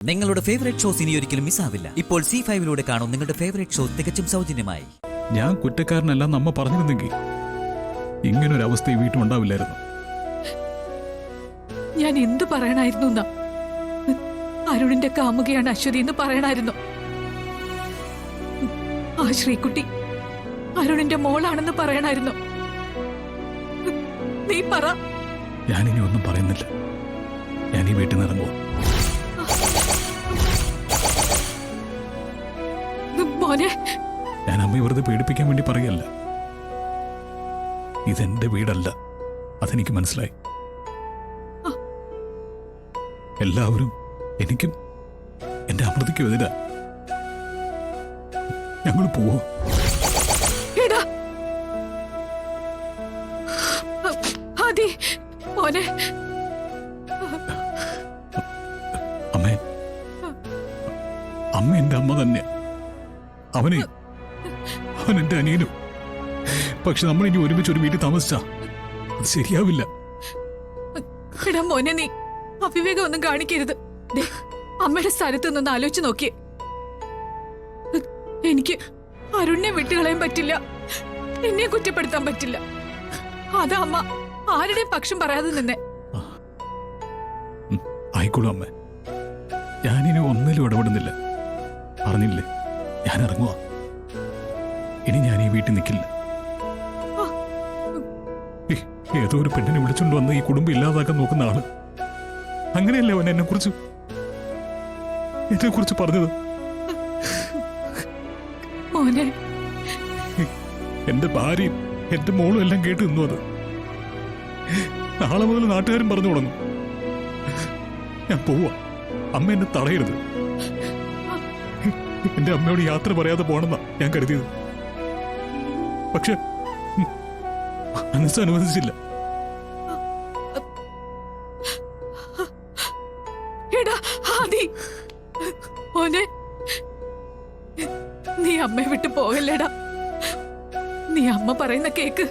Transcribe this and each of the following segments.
നിങ്ങളുടെ favourite shows ഇനി ഒരിക്കലും മിസ്സാവില്ല. ഇപ്പോൾ C5 കാണും നിങ്ങളുടെ ഫേവറേറ്റ് ഷോ തികച്ചും സൗജന്യമായി. ഞാൻ കുറ്റക്കാരനല്ല നമ്മ പറഞ്ഞിരുന്നെങ്കിൽ ഇങ്ങനൊരു അവസ്ഥ ഈ വീട്ടിലുണ്ടാവില്ലായിരുന്നു. ഞാൻ എന്തു പറയണായിരുന്നു? അരുണിന്റെ കാമുകയാണ് അശ്വതി എന്ന് പറയണായിരുന്നു. ആ ശ്രീകുട്ടി അരുണിന്റെ മോളാണെന്ന് പറയണായിരുന്നു. നീ പറ. ഞാനിനി ഒന്നും പറയുന്നില്ല. ഞാൻ ഈ വീട്ടിൽ നിന്ന് ഇറങ്ങുമോ? മോനെ, ഞാൻ അമ്മയെ വെറുതെ പേടിപ്പിക്കാൻ വേണ്ടി പറയല്ല. ഇതെന്റെ വീടല്ല, അതെനിക്ക് മനസ്സിലായി. എല്ലാവരും എനിക്കും എന്റെ അമൃതയ്ക്കും എതിരാ. ഞങ്ങൾ പോവോ? മോനെ, അമ്മേ, അമ്മ എന്റെ അമ്മ തന്നെ. അവൻ എന്റെ അനിയനും. പക്ഷെ നമ്മൾ ഇനി ഒരുമിച്ച് ഒരു വീട്ടിൽ താമസിച്ചാ അത് ശരിയാവില്ല. എടാ മോനെ, നീ അവിവേകം ഒന്നും കാണിക്കരുത്. അമ്മയുടെ സ്ഥാനത്ത് നിന്ന് ആലോചിച്ച് നോക്കിയേ. എനിക്ക് അരുണിനെ വിട്ടുകളയാൻ പറ്റില്ല, എന്നെ കുറ്റപ്പെടുത്താൻ പറ്റില്ല. അതാ അമ്മ ആരുടെയും പക്ഷം പറയാതെ നിന്നെ. ആയിക്കോളൂ അമ്മ, ഞാനിനി ഒന്നിലും ഇടപെടുന്നില്ല. പറഞ്ഞില്ലേ, ഞാൻ ഇറങ്ങുക. ഇനി ഞാൻ ഈ വീട്ടിൽ നിൽക്കില്ല. ഏതോ ഒരു പെണ്ണിനെ വിളിച്ചോണ്ട് വന്ന് ഈ കുടുംബം ഇല്ലാതാക്കാൻ നോക്കുന്ന ആള്. അങ്ങനെയല്ലേ അവൻ എന്നെ കുറിച്ച് പറഞ്ഞത്? മോനെ, എന്റെ ഭാര്യയും എന്റെ മോളും എല്ലാം കേട്ട് നിന്നു. അത് നാളെ മുതൽ നാട്ടുകാരും പറഞ്ഞു തുടങ്ങും. ഞാൻ പോവാ. അമ്മ എന്നെ തടയരുത്. എന്റെ അമ്മയോട് യാത്ര പറയാതെ പോണെന്നാ ഞാൻ കരുതിയത്. പക്ഷെ മനസ്സനുവദിച്ചില്ല. മോനെ, നീ അമ്മയെ വിട്ടു പോകല്ലേടാ. നീ അമ്മ പറയുന്ന കേക്ക്.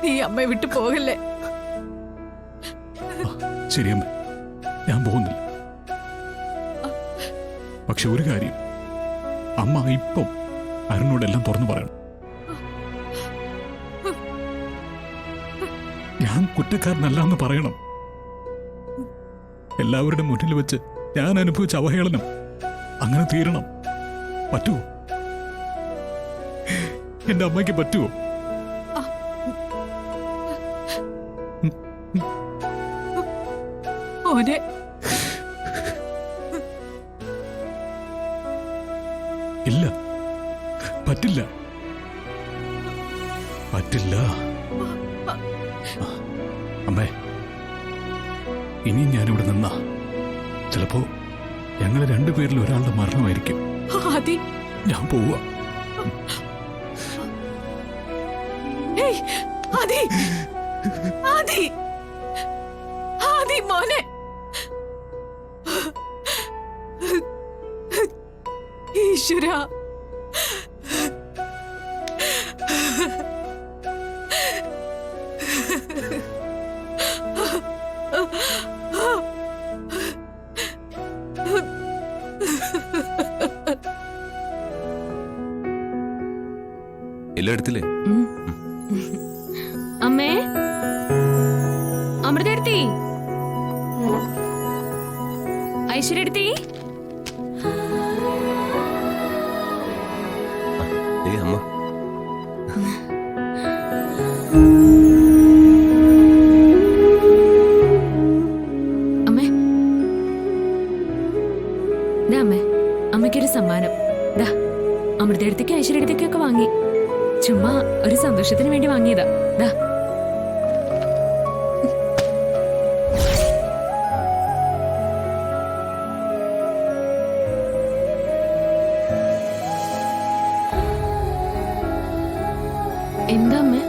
നീ അമ്മയെ വിട്ടു പോകല്ലേ. ശരിയമ്മ, ഞാൻ പോകുന്നില്ല. പക്ഷെ ഒരു കാര്യം, അമ്മ ഇപ്പം അരുണിനോടെല്ലാം തുറന്നു പറയണം. ഞാൻ കുറ്റക്കാരനല്ല എന്ന് പറയണം. എല്ലാവരുടെ മുന്നിൽ വെച്ച് ഞാൻ അനുഭവിച്ച അവഹേളനം അങ്ങനെ തീരണം. പറ്റുമോ? എന്റെ അമ്മയ്ക്ക് പറ്റുമോ? മോനെ, ഇല്ല, പറ്റില്ല, പറ്റില്ല. അമ്മേ, ഇനിയും ഞാനിവിടെ നിന്നാ ചിലപ്പോ ഞങ്ങളെ രണ്ടുപേരിൽ ഒരാളുടെ മരണമായിരിക്കും. ഞാൻ പോവാ. മോനെ, ഈശ്വര, എല്ലാം എടുത്തില്ലേ? അമ്മേ, അമൃത എടുത്തി, ഐശ്വര്യ എടുത്തി. അമ്മ, അമ്മേ, അമ്മേ, അമ്മയ്ക്കൊരു സമ്മാനം. അമൃത എടുത്തേക്ക് ഐശ്വര്യ എടുത്തേക്കൊക്കെ വാങ്ങി. ചുമ്മാ ഒരു സന്തോഷത്തിന് വേണ്ടി വാങ്ങിയതാ. എന്താ അമ്മേ?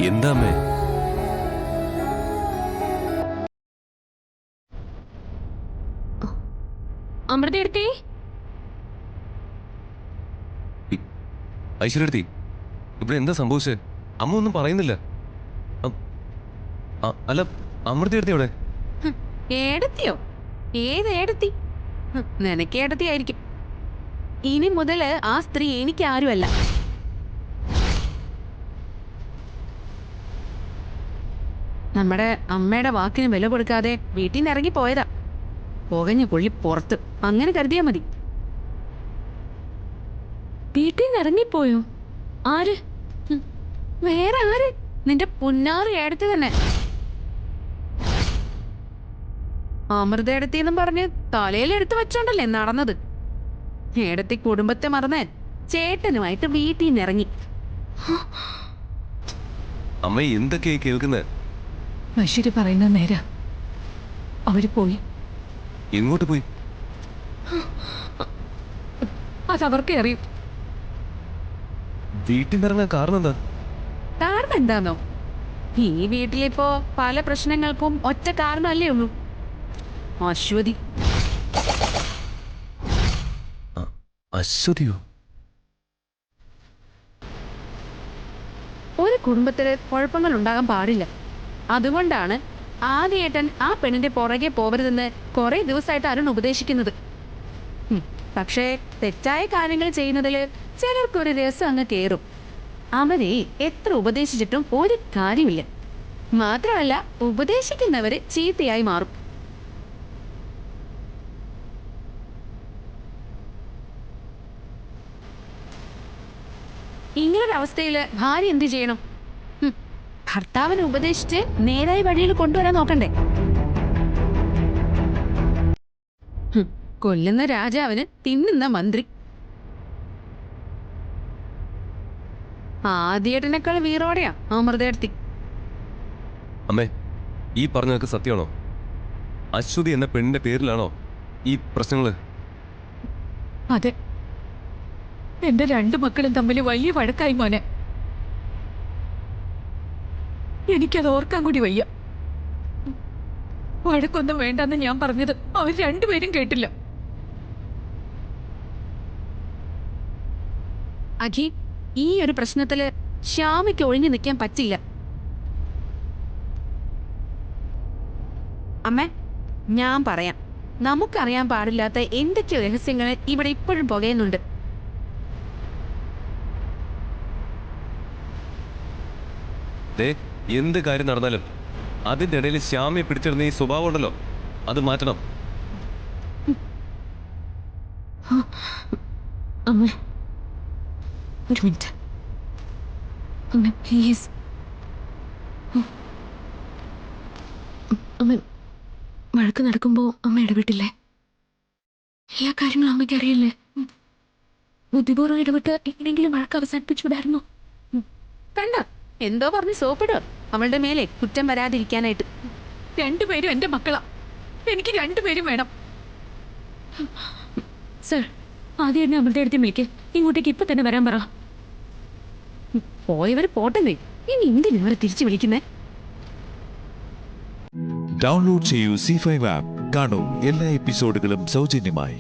എന്താ അമ്മേ? അമൃത എടുത്തേ. ഐശ്വര്യടുത്തി, ഇവിടെ എന്താ സംഭവിച്ചേ? അമ്മ ഒന്നും പറയുന്നില്ല. അല്ല, അമൃത എടുത്തി എവിടെ? ഏടത്തിയോ? ഏത് ഏടത്തി? നിനക്ക് ഏടത്തി ആയിരിക്കും. ഇനി മുതല് ആ സ്ത്രീ എനിക്ക് ആരുമല്ല. നമ്മുടെ അമ്മയുടെ വാക്കിന് വില കൊടുക്കാതെ വീട്ടിൽ നിന്ന് ഇറങ്ങി പോയതാ. പുകഞ്ഞ പുള്ളി പുറത്ത്, അങ്ങനെ കരുതിയാ മതി. വീട്ടിൽ നിന്ന് ഇറങ്ങിപ്പോയോ? ആര്? വേറെ ആര്? നിന്റെ പുന്നാറ് ഏടത്തി തന്നെ. അമൃത ഏടത്തിന്നും പറഞ്ഞ് തലയിലെടുത്ത് വെച്ചോണ്ടല്ലേ നടന്നത്. ഏടത്തി കുടുംബത്തെ മറന്ന് ചേട്ടനുമായിട്ട് വീട്ടിൽ നിന്ന് ഇറങ്ങി. അമ്മ എന്തൊക്കെയാ കേൾക്കുന്നത്? ബഷീർ പറയുന്ന നേരാ. അവര് പോയി. എങ്ങോട്ട് പോയി? അതവർക്കേ അറിയും. വീട്ടിൽ നിന്ന് ഇറങ്ങാൻ കാരണം എന്താ? കാരണം എന്താന്നോ? ഈ വീട്ടിലിപ്പോ പല പ്രശ്നങ്ങൾക്കും ഒറ്റ കാരണമല്ലേ ഉള്ളൂ, അശ്വതി. അശ്വതിയോ? ഒരു കുടുംബത്തില് കുഴപ്പങ്ങൾ ഉണ്ടാകാൻ പാടില്ല. അതുകൊണ്ടാണ് ആദ്യേട്ടൻ ആ പെണ്ണിന്റെ പുറകെ പോവരുതെന്ന് കുറെ ദിവസമായിട്ട് അരുൺ ഉപദേശിക്കുന്നത്. പക്ഷേ തെറ്റായ കാര്യങ്ങൾ ചെയ്യുന്നതിൽ ചിലർക്കൊരു രസം അങ്ങ് കയറും. അവരെ എത്ര ഉപദേശിച്ചിട്ടും ഒരു കാര്യമില്ല. മാത്രമല്ല, ഉപദേശിക്കുന്നവര് ചീത്തയായി മാറും. ഇങ്ങനൊരവസ്ഥയിൽ ഭാര്യ എന്ത് ചെയ്യണം? ഭർത്താവിനെ ഉപദേശിച്ച് നേരായ വഴിയിൽ കൊണ്ടുവരാൻ നോക്കണ്ടേ? കൊല്ലുന്ന രാജാവിന് തിന്നുന്ന മന്ത്രി. ആദ്യേട്ടനേക്കാൾ വീറോടെയാ അമൃതേടത്തി. അമ്മേ, ഈ പറഞ്ഞതൊക്കെ സത്യമാണോ? അശ്വതി എന്ന പെണ്ണിന്റെ പേരിലാണോ ഈ പ്രശ്നങ്ങള്? അതെ, എന്റെ 2 മക്കളും തമ്മിൽ വലിയ വഴക്കായി മോനെ. എനിക്കത് ഓർക്കാൻ കൂടി വയ്യ. വഴക്കൊന്നും വേണ്ടെന്ന് ഞാൻ പറഞ്ഞത് അവർ 2 പേരും കേട്ടില്ല. അഖി, ഈ ഒരു പ്രശ്നത്തില് ശ്യാമയ്ക്ക് ഒഴിഞ്ഞു നിൽക്കാൻ പറ്റില്ല. അമ്മേ, ഞാൻ പറയാം. നമുക്കറിയാൻ പാടില്ലാത്ത എന്തൊക്കെയോ രഹസ്യങ്ങൾ ഇവിടെ ഇപ്പോഴും പുകയുന്നുണ്ട്. എന്ത് കാര്യം നടന്നാലും അതിൻ്റെ ഇടയിൽ ശ്യാമയെ പിടിച്ചിടുന്ന ഈ സ്വഭാവം ഉണ്ടല്ലോ, അത് മാറ്റണം. അമ്മ, ഒരു മിനിറ്റ് അമ്മ, പ്ലീസ്. അമ്മ, വഴക്ക് നടക്കുമ്പോൾ അമ്മ ഇടപെട്ടില്ലേ? എല്ലാ കാര്യങ്ങളും അമ്മയ്ക്ക് അറിയില്ലേ? ബുദ്ധിപൂർവ്വം ഇടപെട്ട് എങ്ങനെയെങ്കിലും വഴക്ക് അവസാനിപ്പിച്ചുവിടായിരുന്നു. കണ്ട, എന്തോ പറഞ്ഞ് സോപ്പിടുക അവളുടെ മേലെ കുറ്റം വരാതിരിക്കാനായിട്ട്. 2 പേരും എന്റെ മക്കളാ. എനിക്ക് 2 പേരും വേണം. സർ, ആദ്യം എന്നെ അമൃത എടുത്ത് വിളിക്ക്. ഇങ്ങോട്ടേക്ക് ഇപ്പൊ തന്നെ വരാൻ പറ. പോയവര് പോട്ടെന്നേ, ഇനി എന്തിനു ഇവരെ തിരിച്ചു വിളിക്കുന്നേ? ഡൗൺലോഡ് ചെയ്യൂ C5 ആപ്പ്. കാണൂ എല്ലാ എപ്പിസോഡുകളും സൗജന്യമായി.